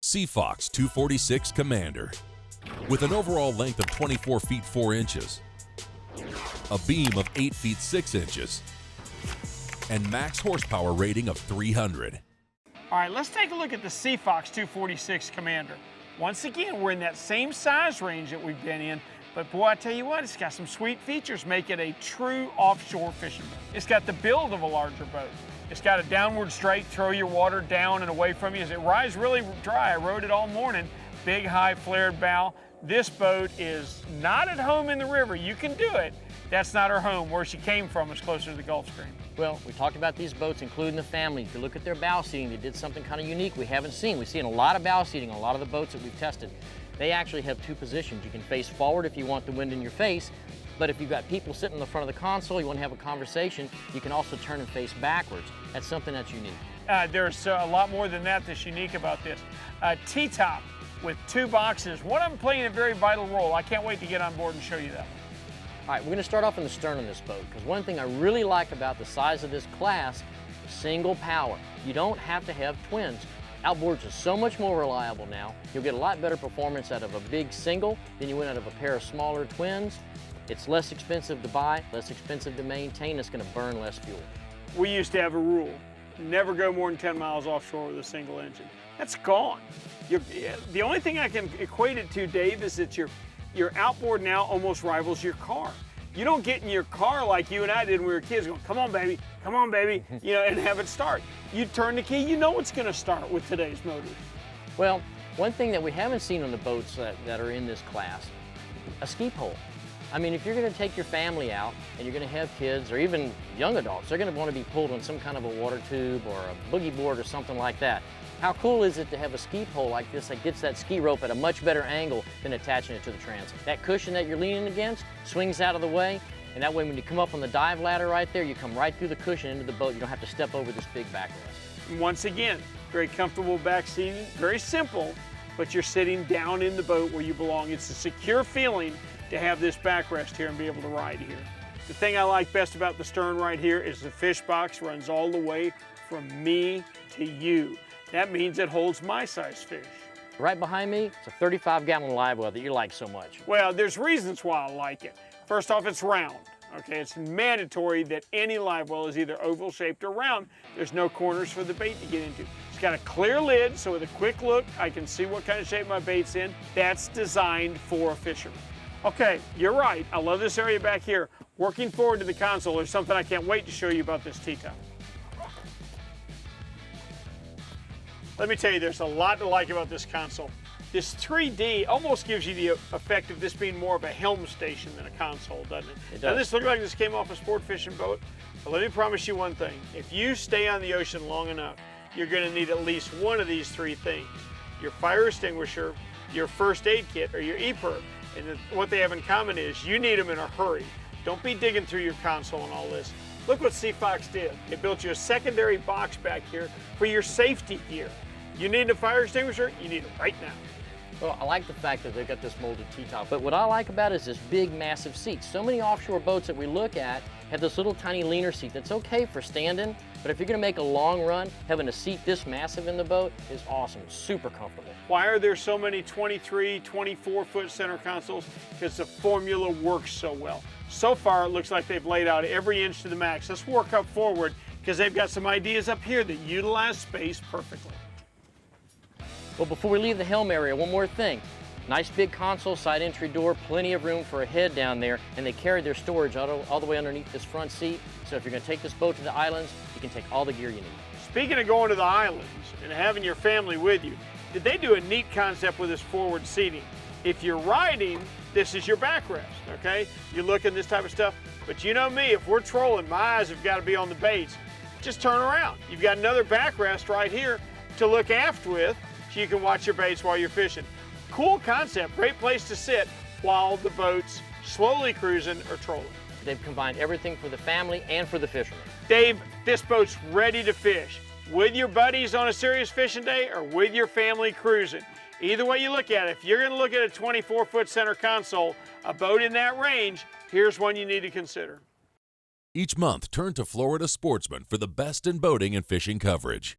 Sea Fox 246 Commander. With an overall length of 24 feet 4 inches, a beam of 8 feet 6 inches, and max horsepower rating of 300. All right, let's take a look at the Sea Fox 246 Commander. Once again, we're in that same size range that we've been in, but boy, I tell you what, it's got some sweet features, make it a true offshore fishing boat. It's got the build of a larger boat. It's got a downward straight, throw your water down and away from you. As it rides really dry, I rode it all morning, big, high, flared bow. This boat is not at home in the river. You can do it. That's not her home. Where she came from is closer to the Gulf Stream. Well, we talked about these boats, including the family. If you look at their bow seating, they did something kind of unique we haven't seen. We've seen a lot of bow seating on a lot of the boats that we've tested. They actually have two positions. You can face forward if you want the wind in your face, but if you've got people sitting in the front of the console, you want to have a conversation, you can also turn and face backwards. That's something that's unique. There's a lot more than that that's unique about this. T-top with 2 boxes. One of them playing a very vital role. I can't wait to get on board and show you that one. All right, we're going to start off in the stern of this boat, because one thing I really like about the size of this class, single power. You don't have to have twins. Outboards are so much more reliable now. You'll get a lot better performance out of a big single than you would out of a pair of smaller twins. It's less expensive to buy, less expensive to maintain. It's going to burn less fuel. We used to have a rule, never go more than 10 miles offshore with a single engine. That's gone. The only thing I can equate it to, Dave, is that your outboard now almost rivals your car. You don't get in your car like you and I did when we were kids going, come on, baby, you know, and have it start. You turn the key, you know it's going to start with today's motors. Well, one thing that we haven't seen on the boats that are in this class, a ski pole. I mean, if you're going to take your family out and you're going to have kids or even young adults, they're going to want to be pulled on some kind of a water tube or a boogie board or something like that. How cool is it to have a ski pole like this that gets that ski rope at a much better angle than attaching it to the transom? That cushion that you're leaning against swings out of the way, and that way when you come up on the dive ladder right there, you come right through the cushion into the boat. You don't have to step over this big backrest. Once again, very comfortable back seating, very simple, but you're sitting down in the boat where you belong. It's a secure feeling to have this backrest here and be able to ride here. The thing I like best about the stern right here is the fish box runs all the way from me to you. That means it holds my size fish. Right behind me, it's a 35-gallon live well that you like so much. Well, there's reasons why I like it. First off, it's round. Okay, it's mandatory that any live well is either oval shaped or round. There's no corners for the bait to get into. It's got a clear lid, so with a quick look, I can see what kind of shape my bait's in. That's designed for a fisherman. Okay, you're right. I love this area back here. Working forward to the console, there's something I can't wait to show you about this T-top. Let me tell you, there's a lot to like about this console. This 3D almost gives you the effect of this being more of a helm station than a console, doesn't it? It does. Now, this looks like this came off a sport fishing boat, but let me promise you one thing. If you stay on the ocean long enough, you're going to need at least one of these 3 things. Your fire extinguisher, your first aid kit, or your EPIRB. And what they have in common is you need them in a hurry. Don't be digging through your console and all this. Look what Sea Fox did. They built you a secondary box back here for your safety gear. You need a fire extinguisher, you need it right now. Well, I like the fact that they've got this molded T-top, but what I like about it is this big, massive seat. So many offshore boats that we look at have this little tiny leaner seat that's okay for standing, but if you're gonna make a long run, having a seat this massive in the boat is awesome, super comfortable. Why are there so many 23, 24-foot center consoles? Because the formula works so well. So far, it looks like they've laid out every inch to the max. Let's work up forward, because they've got some ideas up here that utilize space perfectly. Well, before we leave the helm area, one more thing. Nice big console, side entry door, plenty of room for a head down there, and they carry their storage all the way underneath this front seat. So if you're going to take this boat to the islands, you can take all the gear you need. Speaking of going to the islands and having your family with you, did they do a neat concept with this forward seating? If you're riding, this is your backrest, okay? You're looking this type of stuff, but you know me, if we're trolling, my eyes have got to be on the baits. Just turn around. You've got another backrest right here to look aft with, so you can watch your baits while you're fishing. Cool concept, great place to sit while the boat's slowly cruising or trolling. They've combined everything for the family and for the fishermen. Dave, this boat's ready to fish. With your buddies on a serious fishing day or with your family cruising. Either way you look at it, if you're gonna look at a 24-foot center console, a boat in that range, here's one you need to consider. Each month, turn to Florida Sportsman for the best in boating and fishing coverage.